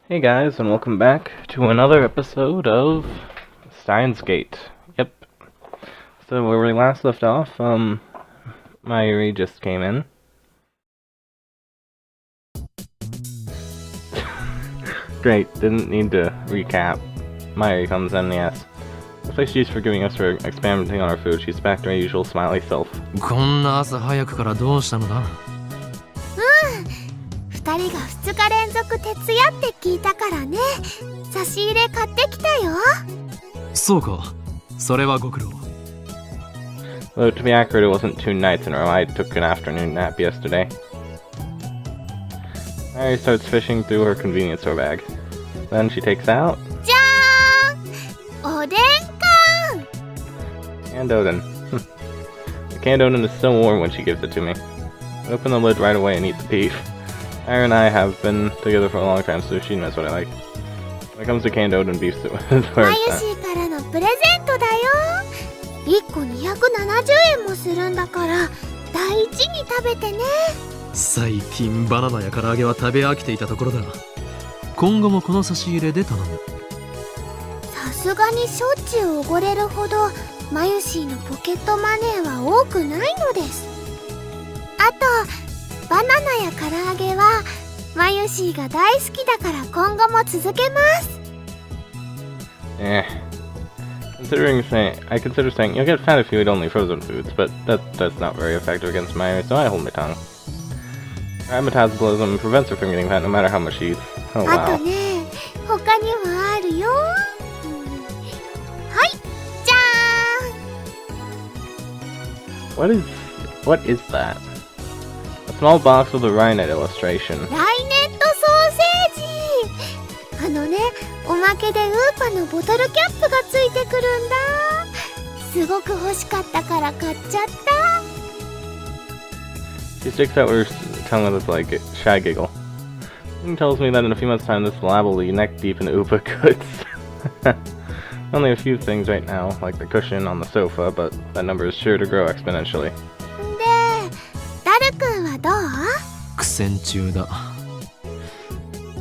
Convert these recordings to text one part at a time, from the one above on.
Hey guys, and welcome back to another episode of Steins. Yep. So where we last left off, Mayuri just came in. Great, didn't need to recap. Mayuri comes in, yes. Looks like she's forgiving us for experimenting on our food. She's back to her usual smiley self. こんな朝早くからどうしたのだ？2人が2日連続徹夜って聞いたからね。差し入れ買ってきたよ。そうか。それはご苦労。Though to be accurate, it wasn't 2 nights in a row. I took an afternoon nap yesterday. Mary starts fishing through her convenience store bag. Then she takes out... じゃーん！おでん缶！ canned odin. The canned odin is still warm when she gives it to me. I open the lid right away and eat the beef. Ira and I have been together for a long time, so she knows what I like. When it comes to canned odin beef, so it's where it's at. マユシーからのプレゼントだよ。1個270円もするんだから大事に食べてね。最近バナナや唐揚げは食べ飽きていたところだ。今後もこの差し入れで頼む。さすがにしょっちゅうおごれるほどマユシーのポケットマネーは多くないのです。あとバナナや唐揚げはマユシーが大好きだから今後も続けます。I consider saying you'll get fat if you eat only frozen foods, but that's not very effective against Mayuri, so I hold my tongue. Her metabolism prevents her from getting fat no matter how much she eats. Oh あと wow. ね、他にもあるよ。はい、じゃーん。What is that? A small box with a Rhinet illustration. ライネットソーセージ。あのね、おまけでウーパのボトルキャップがついてくるんだ。すごく欲しかったから買っちゃった。 She sticks out her tongue with a shy giggle. And tells me that in a few months' time this lab will be neck deep in Upa goods. Only a few things right now, like the cushion on the sofa, but that number is sure to grow exponentially. で、ダルくんはどう？苦戦中だ。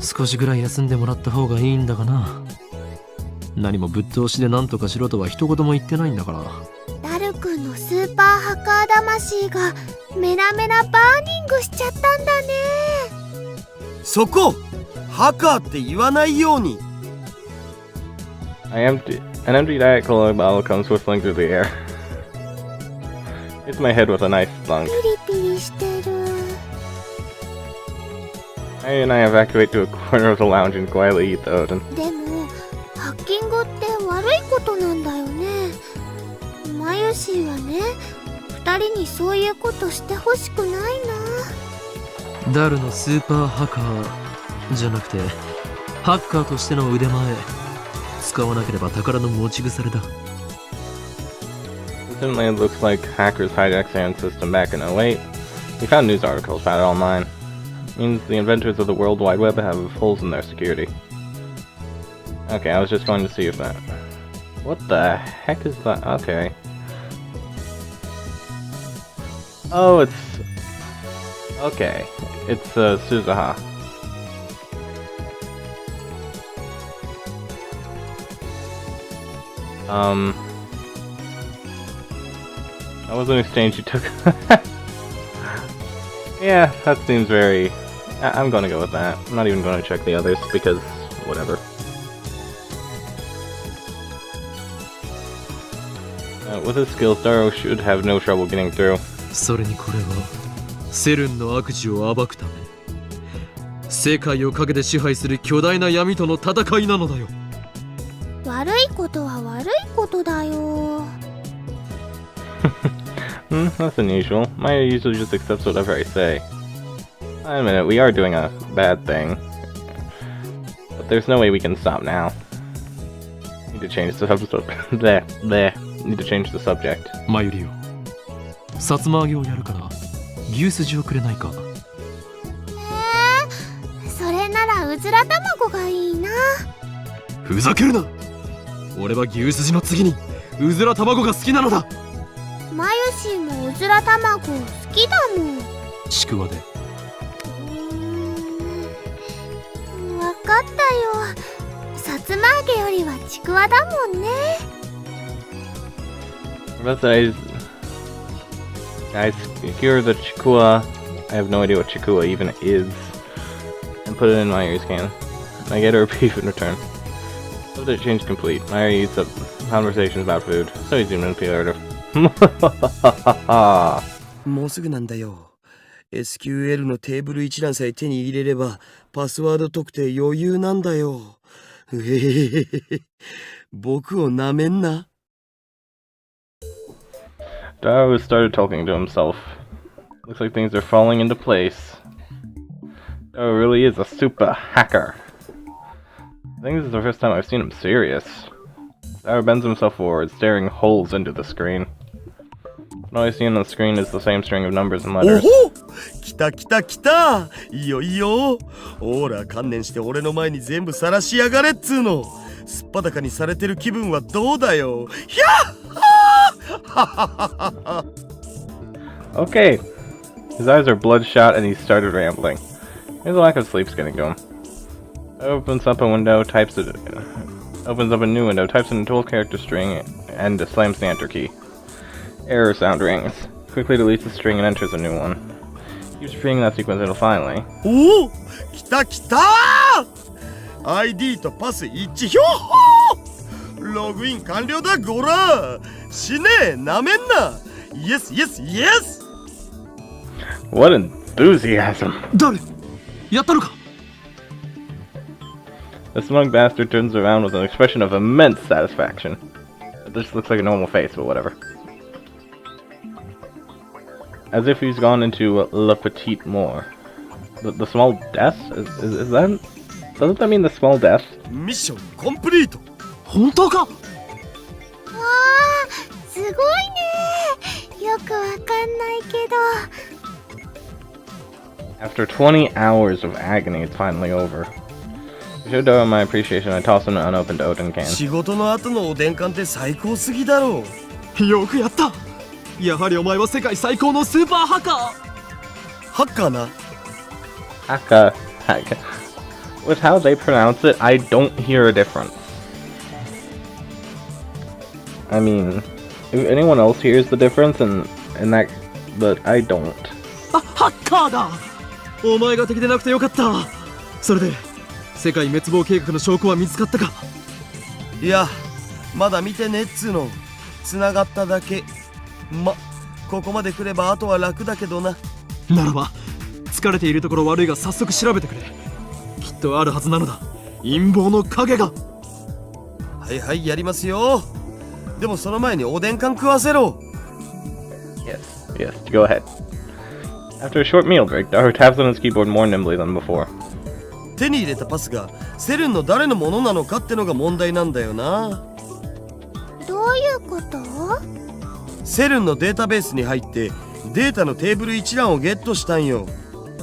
少しぐらい休んでもらった方がいいんだがな。何もぶっ通しで何とかしろとは一言も言ってないんだから。ダルくんのスーパーハッカー魂がメラメラバーニングしちゃったんだね。そこ！ハカーって言わないように。An empty Diet Cola bottle comes whistling through the air. Hits my head with a nice thunk. ピリピリしてる。Harry and I evacuate to a corner of the lounge and quietly eat the odin. でもハッキングって悪いことなんだよね。マユシーはね、2人にそういうことしてほしくないな。ダルのスーパーハッカーじゃなくてハッカーとしての腕前使わなければ宝の持ち腐れだ。 Certainly it looks like hackers hijacked SERN system back in 08. We found news articles about it online. Means the inventors of the World Wide Web have holes in their security. Okay, I was just going to see if that... What the heck is that? Okay. Oh, it's... Okay. It's, Suzuha. That was an exchange you took. Yeah, that seems very... I'm gonna go with that. I'm not even gonna check the others, because... whatever. With his skills, Daru should have no trouble getting through. それにこれはセルンの悪事を暴くため世界を陰で支配する巨大な闇との戦いなのだよ。悪いことは悪いことだよ。That's unusual. Maya usually just accepts whatever I say. Wait a minute, we are doing a bad thing. But there's no way we can stop now. Need to change the Need to change the subject. マユリよ、さつま揚げをやるから牛すじをくれないか。それならうずら卵がいいな。ふざけるな。俺は牛すじの次にうずら卵が好きなのだ。マユシーもうずら卵好きだもん。ちくわで。わかっさつま揚げよりはちくわだもんね。But I secure the chikua. I have no idea what chikua even is. And put it in Mayuri's can. I get a reprieve in return. So the change complete. Mayuri eats up conversations about food. So he's even manipulative. もうすぐなんだよ。SQL のテーブル一覧さえ手に入れればパスワード特定余裕なんだよ。僕をなめんな。Daru started talking to himself. Looks like things are falling into place. Daru really is a super hacker. I think this is the first time I've seen him serious. Daru bends himself forward, staring holes into the screen. All I see on the screen is the same string of numbers and letters. おほ！来た来た来た！いいよいいよ！ほら観念して俺の前に全部晒しやがれっつーの！すっぱだかにされてる気分はどうだよ！ひゃっ！ Okay. His eyes are bloodshot and he started rambling. Maybe the lack of sleep's getting to him. Opens up a new window, types in a 12-character string, and slams the enter key. Error sound rings. Quickly deletes the string and enters a new one. Keeps repeating that sequence until finally. おお！来た来た！ID とパス一致ひょっほー！ログイン完了だゴラー！死ねえなめんな！イエスイエスイエス！ What enthusiasm! 誰？やったのか？ The smug bastard turns around with an expression of immense satisfaction. This looks like a normal face, but whatever. As if he's gone into Le Petit Mort. The small death? Is that... Doesn't that mean the small death? ミッションコンプリート！本当か？わあ、すごいね。よくわかんないけど。After 20 hours of agony, it's finally over. To show Daru my appreciation, I toss him an unopened Oden can. 仕事の後のおでん缶って最高すぎだろう。よくやった。やはりお前は世界最高のスーパーハッカー。ハッカーな。Haka. With how they pronounce it, I don't hear a difference. I mean, if anyone else hears the difference, and that, but I don't. あ、ハッカーだ。お前が敵でなくてよかった。それで世界滅亡計画の証拠は見つかったか？いや、まだ見てねっつーの。繋がっただけ。ここまで来ればあとは楽だけどな。ならば疲れているところ悪いが早速調べてくれ。きっとあるはずなのだ、陰謀の影が。はいはいやりますよ。でもその前におでん缶食わせろ。 Yes, go ahead. After a short meal break, Daru taps on his keyboard more nimbly than before. 手に入れたパスがセルンの誰のものなのかってのが問題なんだよな。どういうこと？セルンのデータベースに入ってデータのテーブル一覧をゲットしたんよ。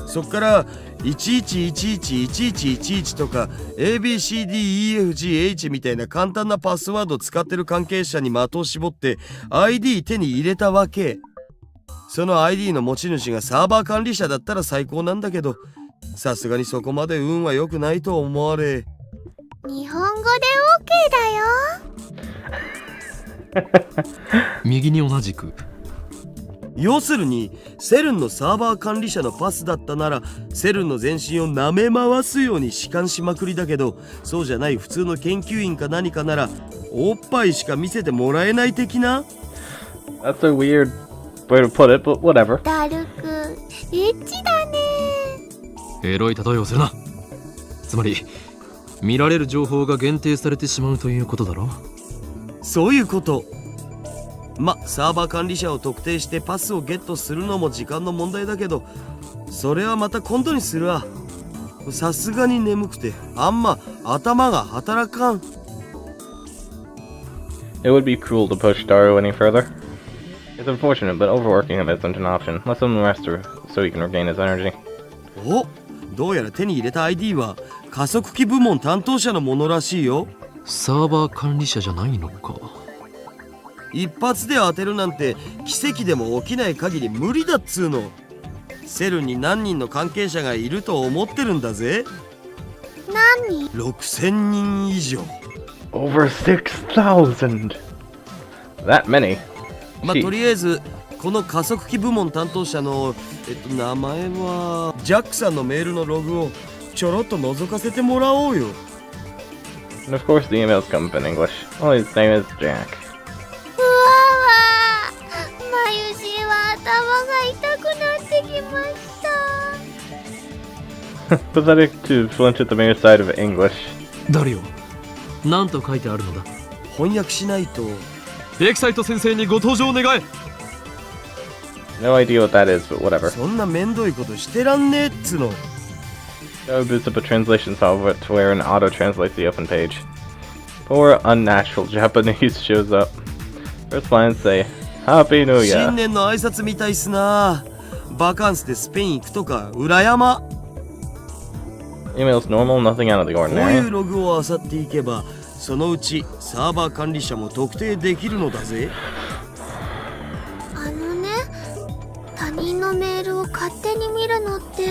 そっから11111111とか ABCDEFGH みたいな簡単なパスワード使ってる関係者に的を絞って ID 手に入れたわけ。その ID の持ち主がサーバー管理者だったら最高なんだけど、さすがにそこまで運は良くないと思われ。日本語で OK だよ。右に同じく。要するにセルンのサーバー管理者のパスだったならセルンの全身を舐め回すように弛緩しまくりだけど、そうじゃない普通の研究員か何かならおっぱいしか見せてもらえない的な。 That's a weird way to put it, but whatever. ダルク、エッチだね。エロい例えをするな。つまり見られる情報が限定されてしまうということだろ。そういうこと。サーバー管理者を特定してパスをゲットするのも時間の問題だけど、それはまた今度にするわ。さすがに眠くてあんま頭が働かん。 It would be cruel to push Daru any further. It's unfortunate, but overworking him isn't an option. Let's let him rest so he can regain his energy. お、どうやら手に入れた ID は加速器部門担当者のものらしいよ。サーバー管理者じゃないのか。一発で当てるなんて奇跡でも起きない限り無理だっつーの。セルに何人の関係者がいると思ってるんだぜ。何人6000人以上。 Over 6,000! That many? まあ、とりあえずこの加速器部門担当者の名前はジャックさんのメールのログをちょろっと覗かせてもらおうよ。 And of course the emails come up in English. Well, his name is Jack. うわわまゆしは頭が痛くなってきました。 Pathetic to flinch at the mere sight of English. ダリオ、なんと書いてあるのだ？翻訳しないと。エキサイト先生にご登場願え。 No idea what that is, but whatever. そんなめんどいことしてらんねえっつの。Daru boots up a translation software and auto-translates the open page. Poor, unnatural Japanese shows up. First lines say, Happy New 新 Year. 年の挨拶みたいっすな。バカンスでスペイン行くとか裏山。 Email's normal, nothing out of the こういう ordinary. ログを漁っていけばそのうちサーバー管理者も特定できるのだぜ。あのね、他人のメールを勝手に見るのって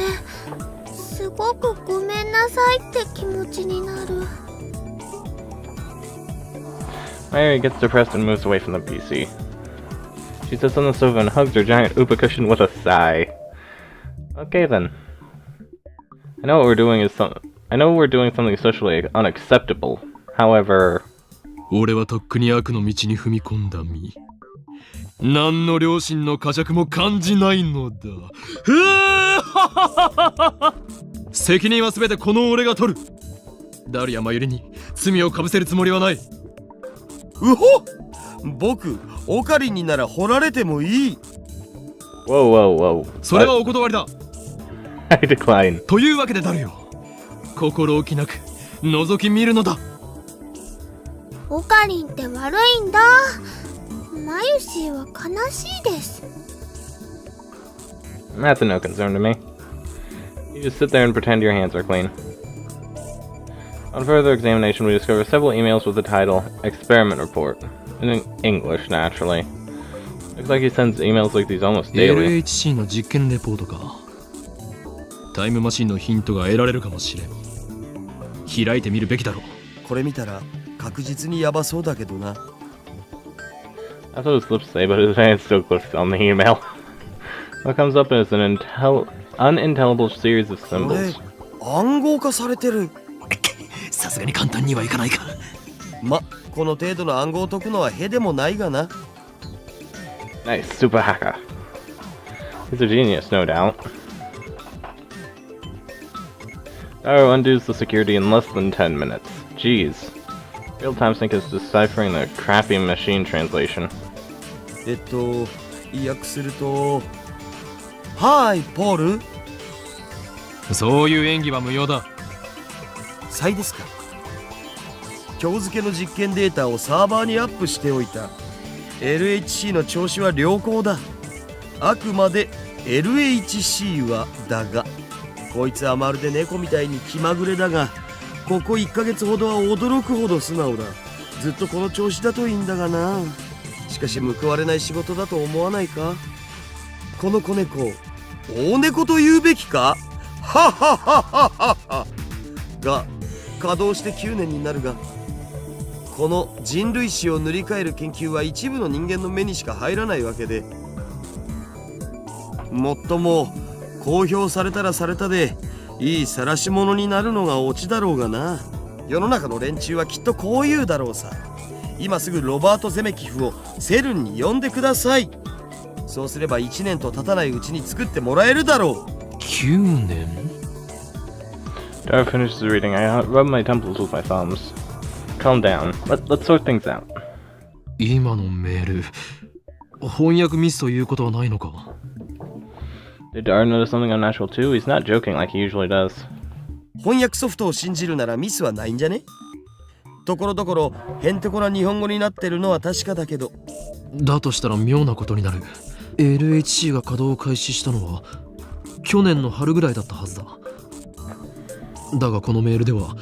すごくごめんなさいって気持ちになる。 Mary gets depressed and moves away from the PC. She sits on the sofa and hugs her giant upa cushion with a sigh. Okay then. I know we're doing something socially unacceptable. However, 俺はとっくに悪の道に踏み込んだ身。何の良心の呵責も感じないのだ。責任は全てこの俺が取る。ダリアマユリに罪をかぶせるつもりはない。うほっ、僕オカリンになら掘られてもいい。 whoa. それはお断りだ。 I decline. というわけでダルよ、心置きなく覗き見るのだ。オカリンって悪いんだ。マユシーは悲しいです。 That's no concern to me. You just sit there and pretend your hands are clean. On further examination, we discover several emails with the title Experiment Report. In English, naturally. Looks like he sends emails like these almost daily. LHC の実験レポートか。タイムマシンのヒントが得られるかもしれん。開いてみるべきだろう。これ見たら確実にヤバそうだけどな。 That's what his lips say, but his hand still clicks on the email. What comes up is an unintelligible series of これ symbols. 暗号化されてる。さすがに簡単にはいかないか。ま、この程度の暗号を解くのはへでもないがな。 Nice, super hacker. He's a genius, no doubt. Daru undoes the security in less than 10 minutes. Jeez. Real-time sync is deciphering the crappy machine translation. 意訳すると、はいポール。そういう演技は無用だ。サイですか。今日付けの実験データをサーバーにアップしておいた。 LHC の調子は良好だ。あくまで LHC はだが、こいつはまるで猫みたいに気まぐれだが、ここ1ヶ月ほどは驚くほど素直だ。ずっとこの調子だといいんだがな。しかし報われない仕事だと思わないか。この子猫、大猫と言うべきか。はははははは。が稼働して9年になるが、この人類史を塗り替える研究は一部の人間の目にしか入らないわけで、もっとも公表されたらされたでいい晒し者になるのがオチだろうがな。世の中の連中はきっとこう言うだろうさ。今すぐロバート・ゼメキフをセルンに呼んでください。そうすれば1年と経たないうちに作ってもらえるだろう。9年 Daru finishes reading. I rub my temples with my thumbs. Calm down. Let's sort things out. 今のメール、翻訳ミスということはないのか。 Did Daru notice something unnatural too? He's not joking like he usually does. 翻訳ソフトを信じるならミスはないんじゃね。ところどころへんてこな日本語になってるのは確かだけど。だとしたら妙なことになる。LHC が稼働を開始したのは去年の春ぐらいだったはずだ。だがこのメールでは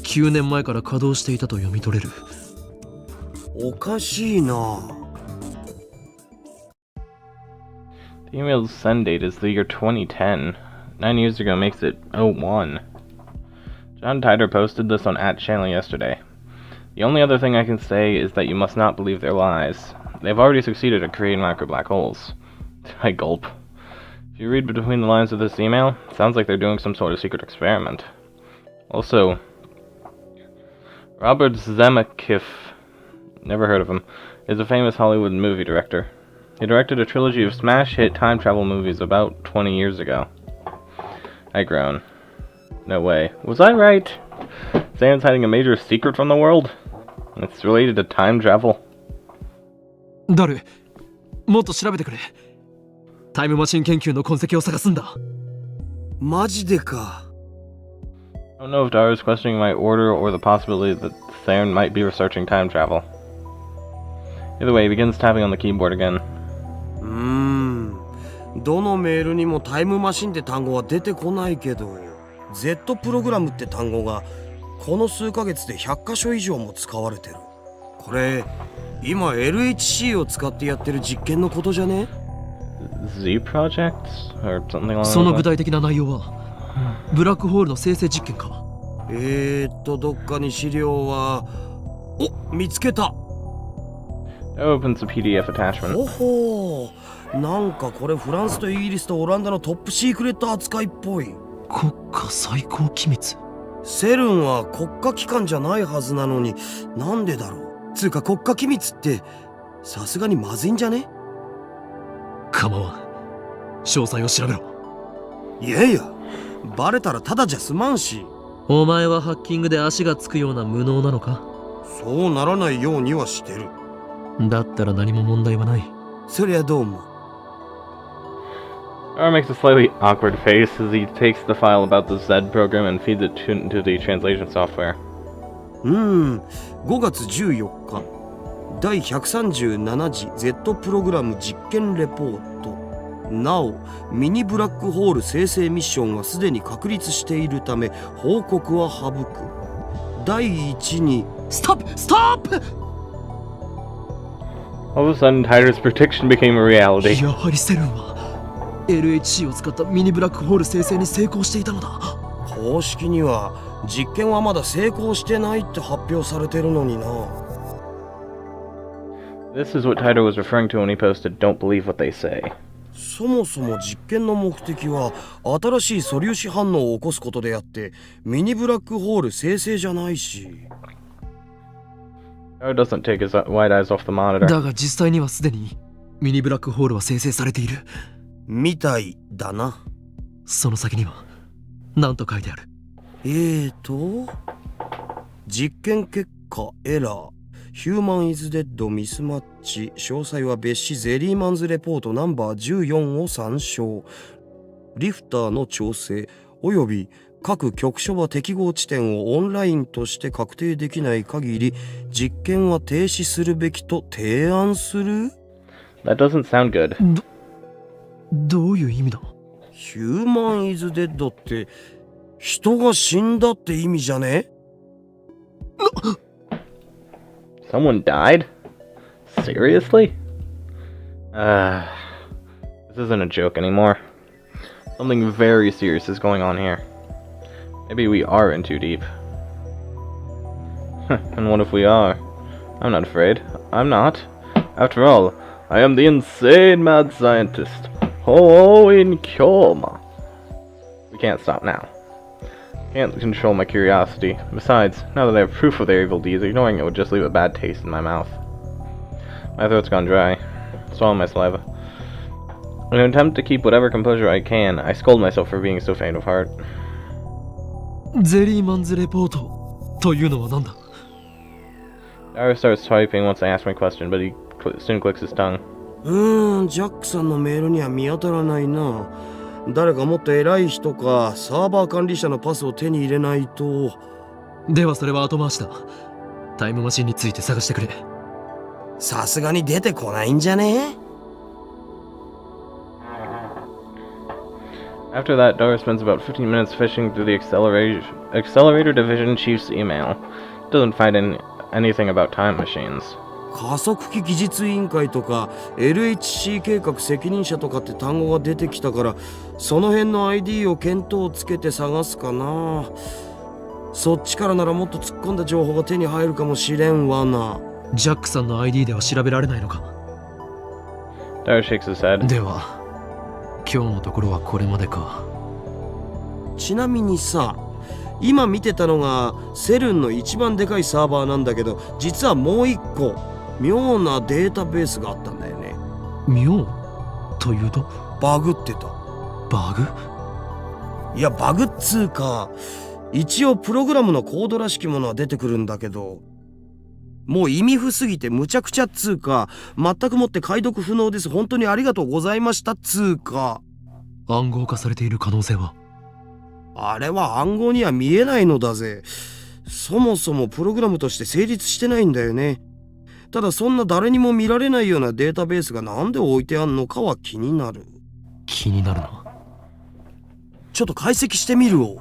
9年前から稼働していたと読み取れる。おかしいな。 The email's send date is the year 2010. 9 years ago makes it 01. John Tider posted this on @channel yesterday. The only other thing I can say is that you must not believe their lies. They've already succeeded at creating micro black holes. I gulp. If you read between the lines of this email, it sounds like they're doing some sort of secret experiment. Also, Robert Zemeckis, never heard of him, is a famous Hollywood movie director. He directed a trilogy of smash hit time travel movies about 20 years ago. I groan. No way. Was I right? Sam's hiding a major secret from the world? It's related to time travel? ダル、もっと調べてくれ。タイムマシン研究の痕跡を探すんだ。マジでか。I don't know if Daru is questioning my order or the possibility that SERN might be researching time travel. Either way, he begins tapping on the keyboard again. どのメールにもタイムマシンって単語は出てこないけど、Z プログラムって単語がこの数ヶ月で100箇所以上も使われてる。これ、今 LHC を使ってやってる実験のことじゃね？ Z project? Or something along those lines? その具体的な内容は、ブラックホールの生成実験か。どっかに資料は。お、見つけた。Opens the PDF attachment. ほほう、なんかこれフランスとイギリスとオランダのトップシークレット扱いっぽい。国家最高機密。セルンは国家機関じゃないはずなのに、なんでだろう。つうか国家機密ってさすがにまずいんじゃね？構わん。詳細を調べろ。いやいや、バレたらただじゃ済まんし。お前はハッキングで足がつくような無能なのか？そうならないようにはしてる。だったら何も問題はない。そりゃどうも。Daru makes a slightly awkward face as he takes the file about the Z program and feeds it into the translation software. 5月14日第137次 Z プログラム実験レポート。なお、ミニブラックホール生成ミッションはすでに確立しているため報告は省く。第1にストップストップ。 All of a sudden, Tider's prediction became a reality. やはりセルンは LHC を使ったミニブラックホール生成に成功していたのだ。公式には実験はまだ成功してないって発表されてるのにな。This is what Tider was referring to when he posted, "Don't believe what they say." そもそも実験の目的は新しい素粒子反応を起こすことであってミニブラックホール生成じゃないし。Daru doesn't take his wide eyes off the monitor. だが実際にはすでにミニブラックホールは生成されているみたいだな。その先には何と書いてある？実験結果エラー、ヒューマンイズデッドミスマッチ、詳細は別紙ゼリーマンズレポートナンバー14を参照。リフターの調整および各局所場適合地点をオンラインとして確定できない限り実験は停止するべきと提案する。 That doesn't sound good. どういう意味だ？ヒューマンイズデッドって人が死んだって意味じゃね？ Someone died? Seriously? This isn't a joke anymore. Something very serious is going on here. Maybe we are in too deep. And what if we are? I'm not afraid. I'm not. After all, I am the insane mad scientist. In Kyoma. We can't stop now. Can't control my curiosity. Besides, now that I have proof of their evil deeds, ignoring it would just leave a bad taste in my mouth. My throat's gone dry. Swallow my saliva. In an attempt to keep whatever composure I can, I scold myself for being so faint of heart. ゼリーマンズレポートというのは何だ？ Daru starts typing once I ask my question, but he soon clicks his tongue. ジャックさんのメールには見当たらないな。誰かもっと偉い人かサーバー管理者のパスを手に入れないと。ではそれは後回しだ。タイムマシンについて探してくれ。さすがに出てこないんじゃね？ After that, Daru spends about 15 minutes fishing through the accelerator division chief's email. Doesn't find anything about time machines. 加速器技術委員会とか LHC 計画責任者とかって単語が出てきたからその辺の ID を見当をつけて探すかな。そっちからならもっと突っ込んだ情報が手に入るかもしれんわな。ジャックさんの ID では調べられないのか。 Daru shakes his head. では今日のところはこれまでか。ちなみにさ、今見てたのがセルンの一番でかいサーバーなんだけど、実はもう一個妙なデータベースがあったんだよね。妙というと？バグってた。バグ？いや、バグっつうか、一応プログラムのコードらしきものは出てくるんだけど、もう意味不すぎてむちゃくちゃっつうか、全くもって解読不能です、本当にありがとうございましたっつうか。暗号化されている可能性は？あれは暗号には見えないのだぜ。そもそもプログラムとして成立してないんだよね。ただそんな誰にも見られないようなデータベースがなんで置いてあんのかは気になる。気になるな。ちょっと解析してみるを。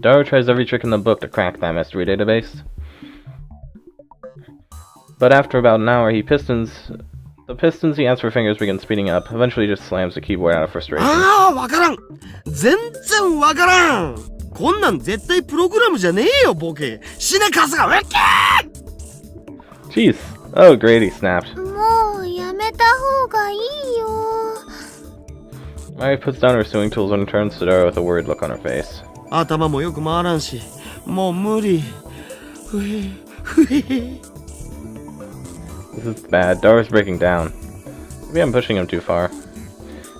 Daru tries every trick in the book to crack that mystery database. But after about an hour, the pistons he has for fingers begin speeding up. Eventually, he just slams the keyboard out of frustration. ああ、わからん。全然わからん。こんなん絶対プログラムじゃねえよ、ボケ。死ねカスがウッキー Jeez. Oh, great, he snapped. もうやめた方がいいよ。Mari puts down her sewing tools and turns to Daru with a worried look on her face. 頭もよく回らんし、もう無理。ふへふへ。This is bad. Daru's breaking down. Maybe I'm pushing him too far.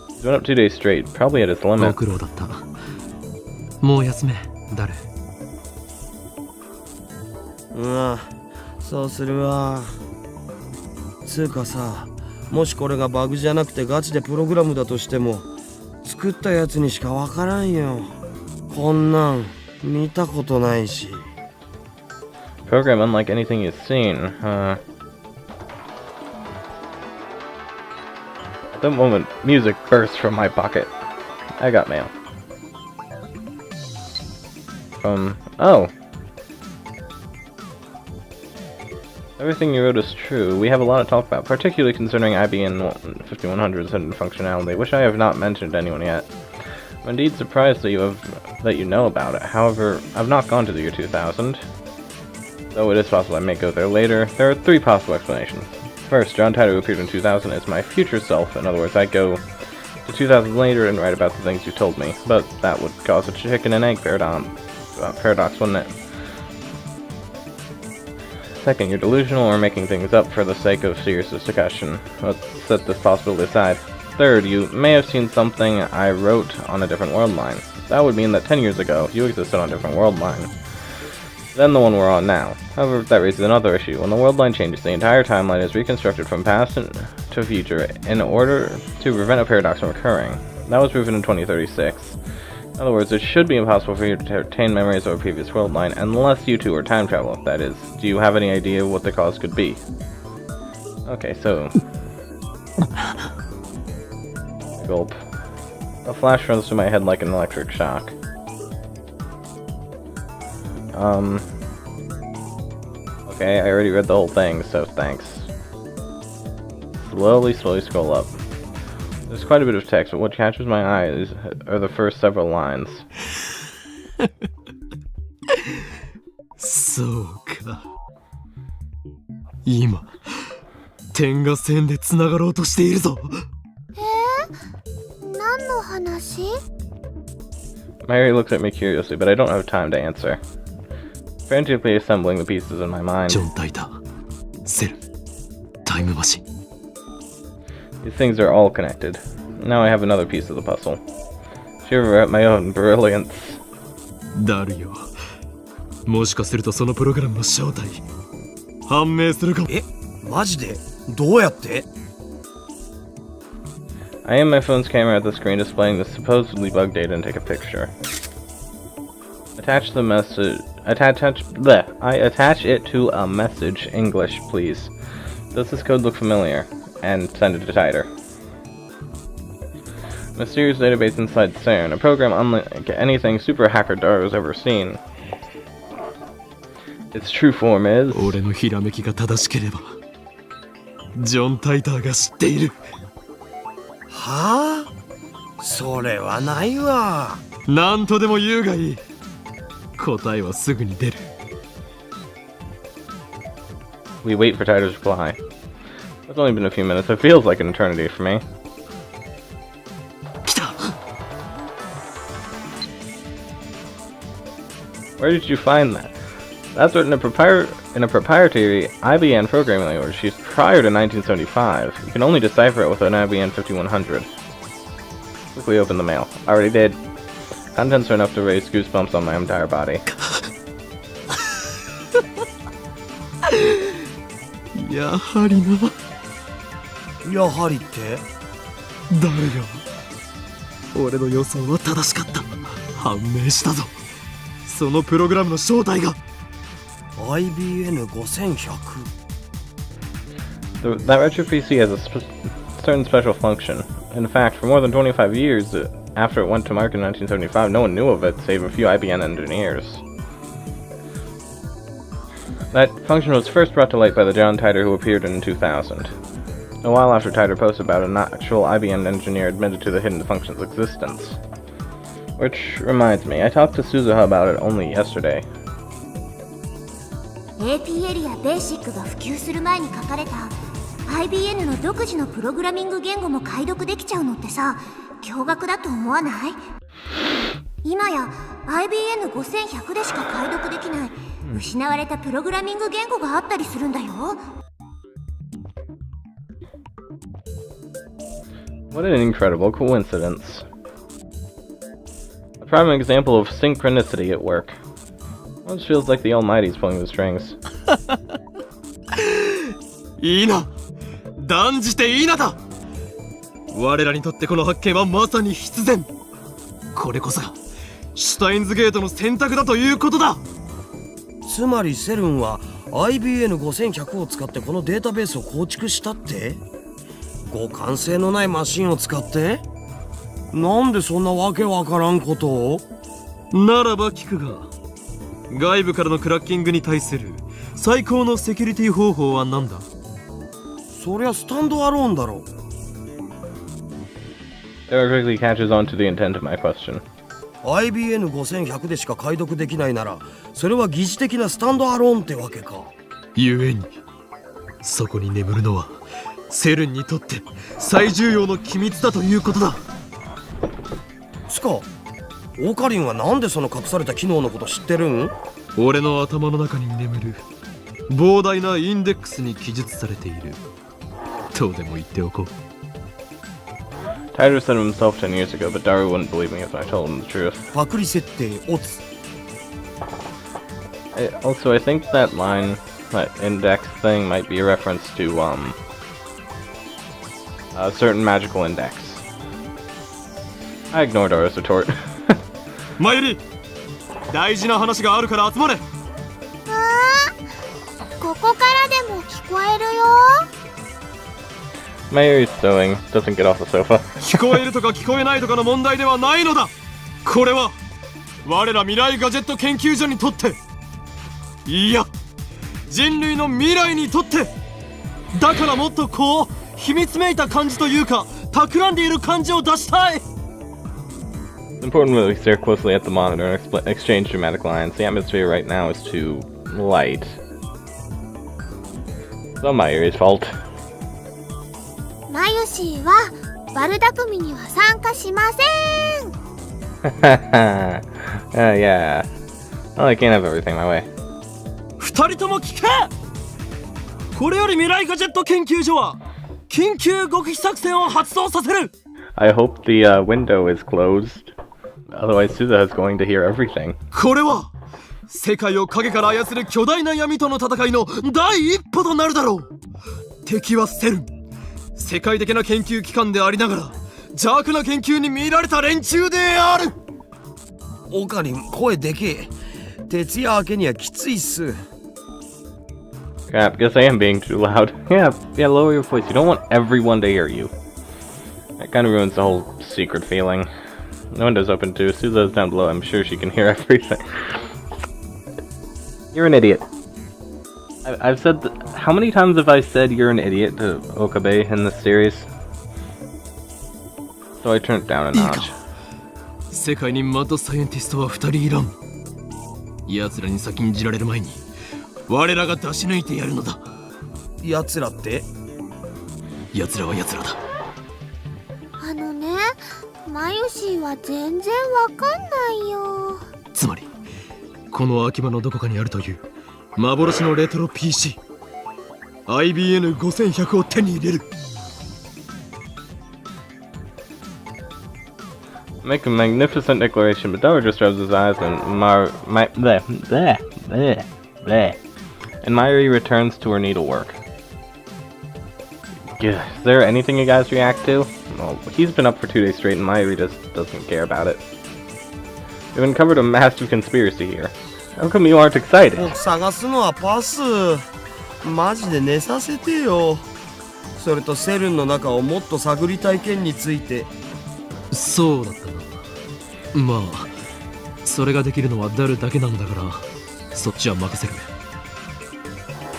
He's been up 2 days straight, probably at his ご limit. 苦労だった。もう休め、ダル。そうするわ。つうかさ、もしこれがバグじゃなくてガチでプログラムだとしても、作ったやつにしかわからんよ。こんなん見たことないし。Program unlike anything you've seen. At that moment, music burst from my pocket. I got mail. Oh. Everything you wrote is true. We have a lot to talk about, particularly concerning IBM 5100's hidden functionality, which I have not mentioned to anyone yet. I'm indeed surprised that you know about it. However, I've not gone to the year 2000. Though it is possible I may go there later, there are 3 possible explanations. First, John Titor, who appeared in 2000, is my future self. In other words, I go to 2000 later and write about the things you told me. But that would cause a chicken and egg paradox, wouldn't it? Second, you're delusional or making things up for the sake of serious discussion. Let's set this possibility aside. Third, you may have seen something I wrote on a different world line. That would mean that 10 years ago, you existed on a different world line than the one we're on now. However, that raises another issue. When the world line changes, the entire timeline is reconstructed from past to future in order to prevent a paradox from occurring. That was proven in 2036. In other words, it should be impossible for you to obtain memories of a previous world line unless you two are time travel. That is, do you have any idea what the cause could be? Okay, so... Gulp. A flash runs through my head like an electric shock. Okay, I already read the whole thing, so thanks. Slowly scroll up. There's quite a bit of text, but what catches my eye are the first several lines. そうか。今、点が線でつながろうとしているぞ。何の話？ Mary looks at me curiously, but I don't have time to answer. Frantically assembling the pieces in my mind. ジョン・タイター、セル、タイムマシン。These things are all connected. Now I have another piece of the puzzle. Shiver at my own brilliance. ダルよ。もしかするとそのプログラムの正体、判明するかも。マジで？どうやって？ I aim my phone's camera at the screen displaying the supposedly bugged data and take a picture. Attach the message. I attach it to a message. English, please. Does this code look familiar? And send it to Titor. Mysterious database inside SERN, a program unlike anything Super Hacker Daru's ever seen. Its true form is... 俺のひらめきが正しければ、ジョン・タイターが知っている。はあ？それはないわ。なんとでも言うがいい。答えはすぐに出る。 We wait for Tiger's reply. It's only been a few minutes. It feels like an eternity for me. 来た。 Where did you find that? That's written in a proprietary IBM programming language used prior to 1975. You can only decipher it with an IBM 5100. Quickly open the mail. Already did. Contents are enough to raise goosebumps on my entire body. やはりな。やはりって？誰よ。俺の予想は正しかった。判明したぞ。そのプログラムの正体が。IBN5100. That retro PC has a certain special function. In fact, for more than 25 years after it went to market in 1975, no one knew of it, save a few IBM engineers. That function was first brought to light by the John Tider who appeared in 2000. A while after Tider posted about it, an actual IBM engineer admitted to the hidden function's existence. Which reminds me, I talked to Suzuha about it only yesterday. APL や BASIC が普及する前に書かれた IBM の独自のプログラミング言語も解読できちゃうのってさ、驚愕だと思わない？今や IBN5100 でしか解読できない失われたプログラミング言語があったりするんだよ。What an incredible coincidence. A prime example of synchronicity at work. Almost feels like the Almighty's pulling the strings. いいな。断じていいなだ。我らにとってこの発見はまさに必然。これこそがシュタインズゲートの選択だということだ。つまりセルンは IBN5100 を使ってこのデータベースを構築したって？互換性のないマシンを使って？なんでそんなわけわからんことを？ならば聞くが、外部からのクラッキングに対する最高のセキュリティ方法は何だ？そりゃスタンドアローンだろ。Daru quickly catches on to the intent of my question. IBN5100 でしか解読できないなら、それは疑似的なスタンドアローンってわけか。ゆえに、そこに眠るのはセルンにとって最重要の機密だということだ。つか、オカリンはなんでその隠された機能のこと知ってるん？俺の頭の中に眠る膨大なインデックスに記述されている。どうでも言っておこう。Tider said it himself 10 years ago, but Daru wouldn't believe me if I told him the truth. パクリ設定オツ。Also, I think that line, that index thing, might be a reference to, a certain magical index. I ignored Daru's retort. マユリ、大事な話があるから集まれ。ここからでも聞こえるよ。Mayuri's sewing, doesn't get off the sofa. 聞こえるとか聞こえないとかの問題ではないのだ。これは我ら未来ガジェット研究所にとって、いや人類の未来にとって、だからもっとこう秘密めいた感じというか企んでいる感じを出したい。 It's important that we stare closely at the monitor and exchange dramatic lines. The atmosphere right now is too light. It's not Mayuri's fault. マユシーはバルダ組には参加しません。Yeah. Well, I can't have everything my way. 二人とも聞け。これより未来ガジェット研究所は緊急極秘作戦を発動させる。 I hope the window is closed. Otherwise, Suzuha is going to hear everything. これは世界を影から操る巨大な闇との戦いの第一歩となるだろう。敵はセルン。世界的な研究機関でありながら邪悪な研究に見られた連中である。オカリン、声でけえ。徹夜明けにはきついっす。 Crap, guess I am being too loud. Yeah, lower your voice. You don't want everyone to hear you. That kind of ruins the whole secret feeling. The window's open too. Suzuha's down below. I'm sure she can hear everything. You're an idiot. I've said how many times have I said you're an idiot to Okabe in this series? So I turned it down a いい notch. か世界にマッドサイエンティストは2人いらん。奴らに先んじられる前に我らが出し抜いてやるのだ。奴らって？奴らは奴らだ。あのね、マユシーは全然わかんないよ。つまりこの秋葉のどこかにあるという幻のレトロ PC IBN5100 を手に入れる。Make a magnificent declaration, but Daru just rubs his eyes and and Mayuri returns to her needlework. Is there anything you guys react to? Well, he's been up for 2 days straight and Mayuri just doesn't care about it. We've uncovered a massive conspiracy here. How come you aren't excited? 探すのはパス。マジで寝させてよ。それとセルンの中をもっと探りたい件について。そうだったな。まあそれができるのはダルだけなんだからそっちは任せる。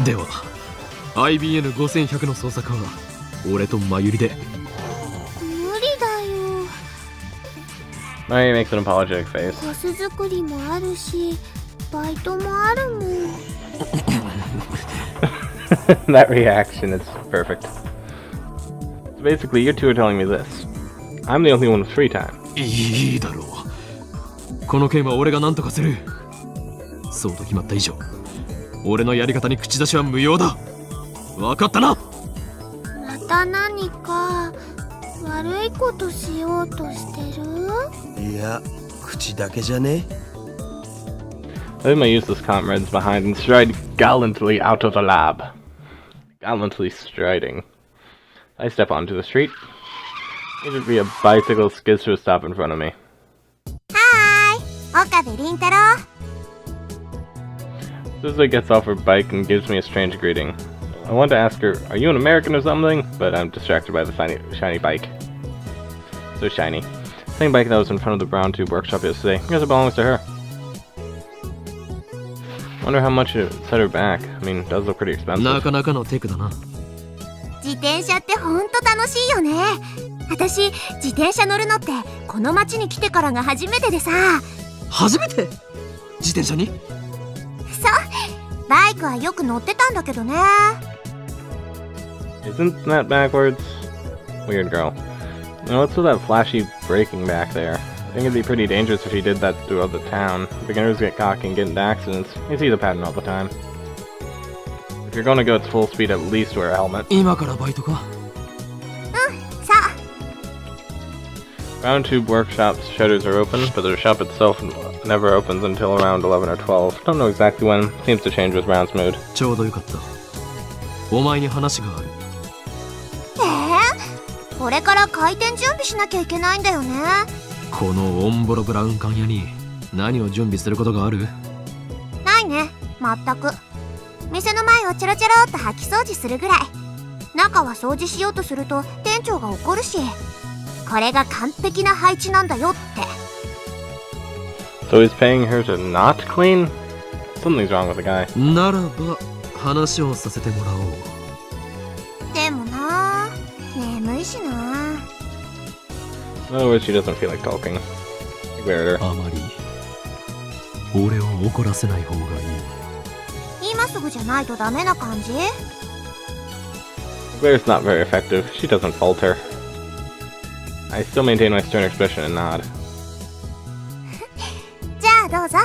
では IBN5100 の捜索は俺とマユリで。無理だよ。Mayuri makes an apologetic face. コス作りもあるし、バイトもあるもん。That reaction is perfect. So basically, you two are telling me this. I'm the only one with free time. いいだろう。この件は俺が何とかする。そうと決まった以上俺のやり方に口出しは無用だ。分かったな。また何か悪いことしようとしてる？いや、口だけじゃね。I leave my useless comrades behind and stride gallantly out of the lab. Gallantly striding. I step onto the street. Immediately a bicycle skids to a stop in front of me. はーい、岡部倫太郎。Suzuki gets off her bike and gives me a strange greeting. I want to ask her, are you an American or something? But I'm distracted by the shiny bike. So shiny. Same bike that was in front of the Brown Tube workshop yesterday. I guess it belongs to her. Wonder how much it set her back. I mean, it does look pretty expensive. なかなかのテクだな。自転車ってほんと楽しいよね。私、自転車乗るのってこの町に来てからが初めてでさ。初めて自転車に？そう、バイクはよく乗ってたんだけどね。Isn't that backwards? Weird girl. Now what's with that flashy braking back there? I think it'd be pretty dangerous if she did that throughout the town. Beginners get cocky and get into accidents. You see the pattern all the time. If you're gonna go at full speed, at least wear a helmet. 今からバイトか？さあ。 Round Tube Workshop's shutters are open, but the shop itself never opens until around 11 or 12. Don't know exactly when. Seems to change with Round's mood. ちょうどよかった。お前に話がある。これから開店準備しなきゃいけないんだよね。このオンボロブラウン管屋に何を準備することがある？ないね、まったく。店の前をチョロチョロっと掃き掃除するぐらい。中は掃除しようとすると店長が怒るし、これが完璧な配置なんだよって。 So he's paying her to not clean? Something's wrong with the guy. ならば話をさせてもらおう。でもな、眠いしな。 In other words, she doesn't feel like talking. I glared at her. あまり俺を怒らせない方がいい。今すぐじゃないとダメな感じ？ Glare's not very effective. She doesn't falter. I still maintain my stern expression and nod. じゃあどうぞ。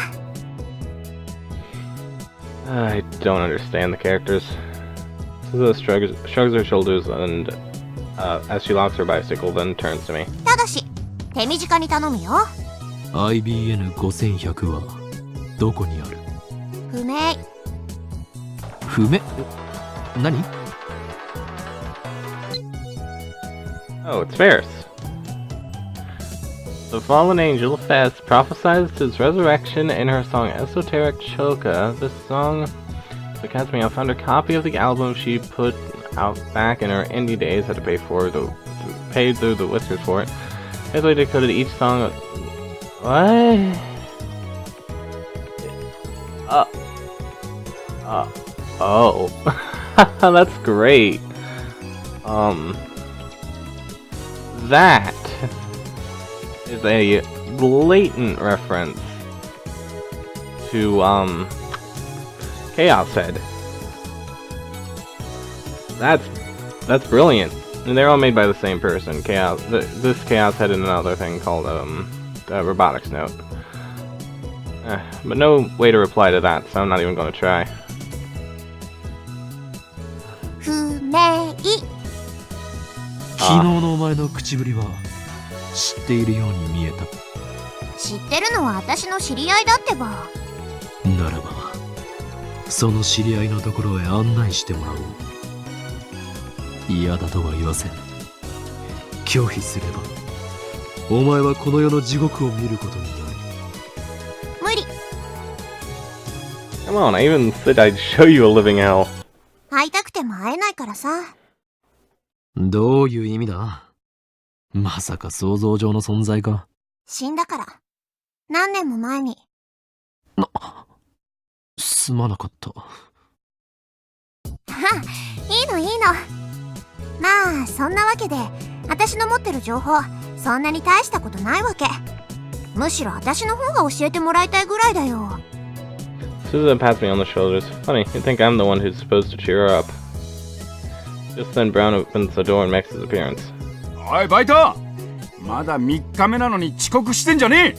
I don't understand the characters. Suzuka shrugs her shoulders and, as she locks her bicycle, then turns to me. ただし、手短に頼むよ。 IBN5100 はどこにある？不明。不明？何？ Oh, it's Ferris. The fallen angel, Fez, prophesies his resurrection in her song Esoteric Choka. This song, the Katsumi found a copy of the album she put out back in her indie days, had to pay through the whiskers for it. Basically decoded each song. What? Oh. That's great. That. is a blatant reference to Chaos Head. That's brilliant. And they're all made by the same person. This Chaos Head and another thing called Robotics Note. But no way to reply to that, so I'm not even going to try. 不明。昨日のお前の口ぶりは知っているように見えた。知ってるのは私の知り合いだってば。ならばその知り合いのところへ案内してもらおう。嫌だとは言わせん。拒否すればお前はこの世の地獄を見ることになる。無理。 Come on, I even said I'd show you a living hell. 会いたくても会えないからさ。どういう意味だ。まさか想像上の存在か。死んだから。何年も前に。すまなかった。いいのいいの。まあそんなわけで私の持ってる情報そんなに大したことないわけ。むしろ私の方が教えてもらいたいぐらいだよ。 Susan pats me on the shoulders. Funny, you'd think I'm the one who's supposed to cheer her up. Just then Brown opens the door and makes his appearance. おいバイト、まだ3日目なのに遅刻してんじゃねえ。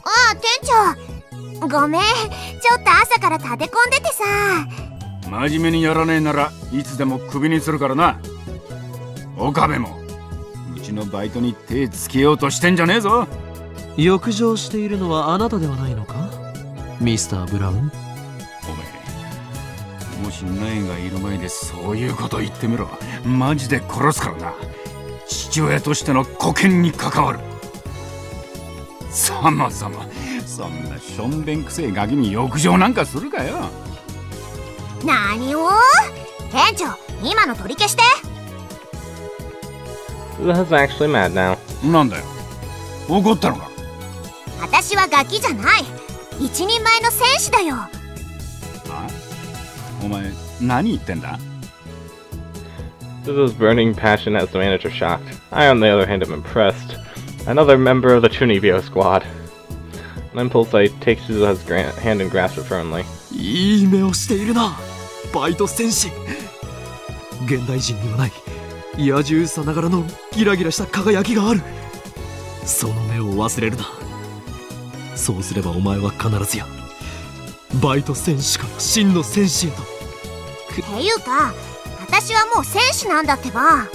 ああ店長、ごめん、ちょっと朝から立て込んでてさ。真面目にやらねえならいつでもクビにするからな。岡部もうちのバイトに手つけようとしてんじゃねえぞ。欲情しているのはあなたではないのか、ミスター・ブラウン。おめえ、もしナエがいる前でそういうこと言ってみろ。マジで殺すからな。父親としての沽券に関わる。そもそもそんなしょんべんくせえガキに欲情なんかするかよ。何を？店長、今の取り消して。 Susan's actually mad now. なんだよ、怒ったのか。私はガキじゃない。一人前の戦士だよ。あ？お前何言ってんだ？ Susan's burning passion has the manager shocked. I, on the other hand, am impressed. Another member of the Chunibyo squad. On impulse, I take Susan's hand and grasp it firmly. いい目をしているな、バイト戦士。現代人にはない野獣さながらのギラギラした輝きがある。その目を忘れるな。そうすればお前は必ずやバイト戦士から真の戦士へと。っていうか私はもう戦士なんだってば。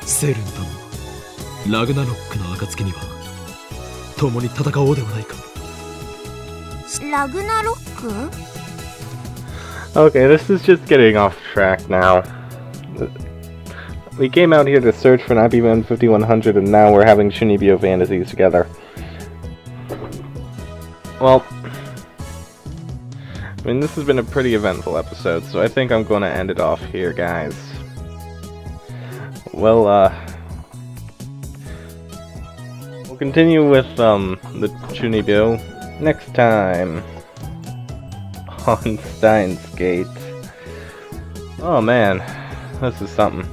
セルンとのラグナロックの暁には共に戦おうではないか。ラグナロック？ Okay, this is just getting off track now. We came out here to search for an Ep.11 and now we're having Chunibyo fantasies together. Well, I mean, this has been a pretty eventful episode, so I think I'm going to end it off here, guys. Well, we'll continue with, the Chunibyo next time on Steins Gate. Oh man, this is something.